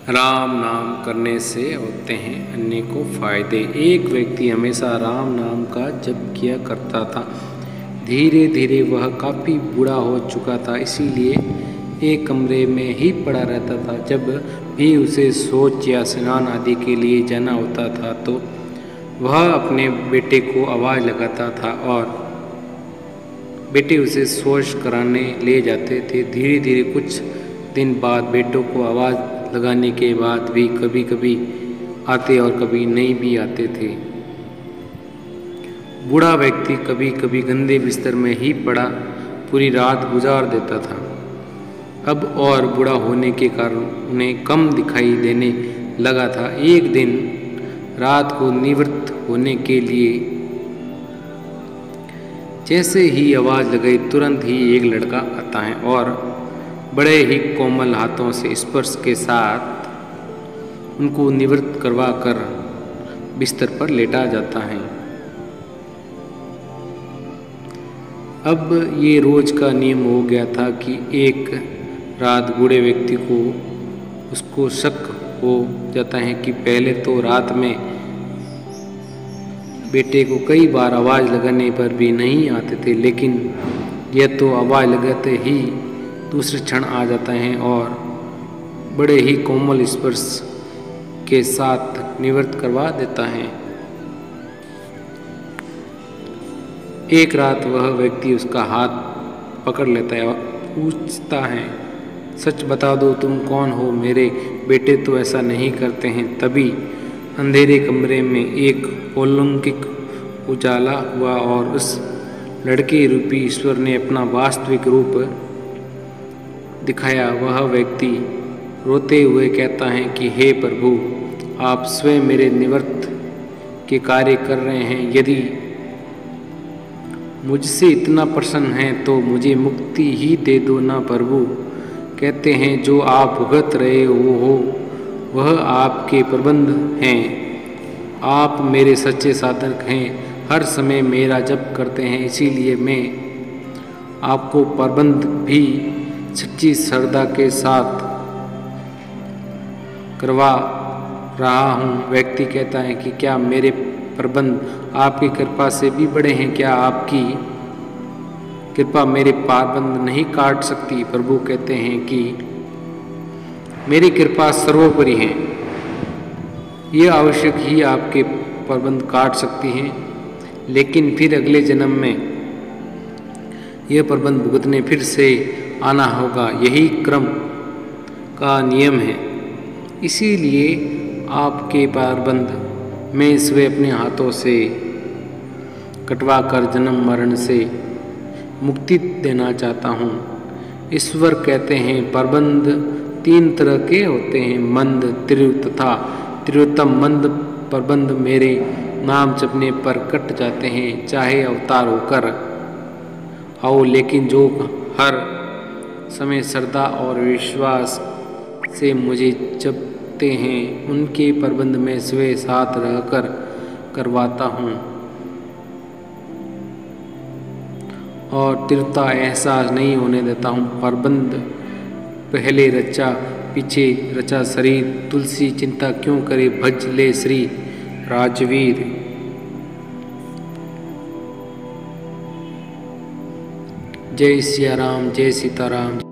राम नाम करने से होते हैं अनेकों फायदे। एक व्यक्ति हमेशा राम नाम का जप किया करता था। धीरे धीरे वह काफ़ी बूढ़ा हो चुका था, इसीलिए एक कमरे में ही पड़ा रहता था। जब भी उसे शौच या स्नान आदि के लिए जाना होता था तो वह अपने बेटे को आवाज़ लगाता था और बेटे उसे शौच कराने ले जाते थे। धीरे धीरे कुछ दिन बाद बेटों को आवाज़ लगाने के बाद भी कभी कभी आते और कभी नहीं भी आते थे। बूढ़ा व्यक्ति कभी कभी गंदे बिस्तर में ही पड़ा पूरी रात गुजार देता था। अब और बूढ़ा होने के कारण उन्हें कम दिखाई देने लगा था। एक दिन रात को निवृत्त होने के लिए जैसे ही आवाज़ लगाई, तुरंत ही एक लड़का आता है और बड़े ही कोमल हाथों से स्पर्श के साथ उनको निवृत्त करवा कर बिस्तर पर लेटा जाता है। अब ये रोज का नियम हो गया था कि एक रात बूढ़े व्यक्ति को उसको शक हो जाता है कि पहले तो रात में बेटे को कई बार आवाज़ लगाने पर भी नहीं आते थे, लेकिन यह तो आवाज़ लगाते ही दूसरे क्षण आ जाता है और बड़े ही कोमल स्पर्श के साथ निवृत्त करवा देता है। एक रात वह व्यक्ति उसका हाथ पकड़ लेता है और पूछता है, सच बता दो तुम कौन हो? मेरे बेटे तो ऐसा नहीं करते हैं। तभी अंधेरे कमरे में एक अलौकिक उजाला हुआ और उस लड़के रूपी ईश्वर ने अपना वास्तविक रूप दिखाया। वह व्यक्ति रोते हुए कहता है कि हे प्रभु, आप स्वयं मेरे निवृत्त के कार्य कर रहे हैं। यदि मुझसे इतना प्रसन्न है तो मुझे मुक्ति ही दे दो ना प्रभु। कहते हैं जो आप भुगत रहे हो वह आपके प्रबंध हैं। आप मेरे सच्चे साधक हैं, हर समय मेरा जप करते हैं, इसीलिए मैं आपको प्रबंध भी सच्ची श्रद्धा के साथ करवा रहा हूँ। व्यक्ति कहता है कि क्या मेरे प्रबंध आपकी कृपा से भी बड़े हैं? क्या आपकी कृपा मेरे प्रबंध नहीं काट सकती? प्रभु कहते हैं कि मेरी कृपा सर्वोपरि है, ये आवश्यक ही आपके प्रबंध काट सकती हैं, लेकिन फिर अगले जन्म में यह प्रबंध भुगतने फिर से आना होगा। यही क्रम का नियम है, इसीलिए आपके प्रबंध मैं स्वयं अपने हाथों से कटवा कर जन्म मरण से मुक्ति देना चाहता हूँ। ईश्वर कहते हैं प्रबंध तीन तरह के होते हैं, मंद, तीव्र तथा तीव्रतम। मंद प्रबंध मेरे नाम जपने पर कट जाते हैं, चाहे अवतार होकर आओ, लेकिन जो हर समय श्रद्धा और विश्वास से मुझे जपते हैं उनके प्रबंध में स्वयं साथ रहकर करवाता हूँ और तीव्रता एहसास नहीं होने देता हूँ। प्रबंध पहले रचा पीछे रचा शरीर, तुलसी चिंता क्यों करे, भज ले श्री राजवीर। जय सिया राम, जय सीताराम।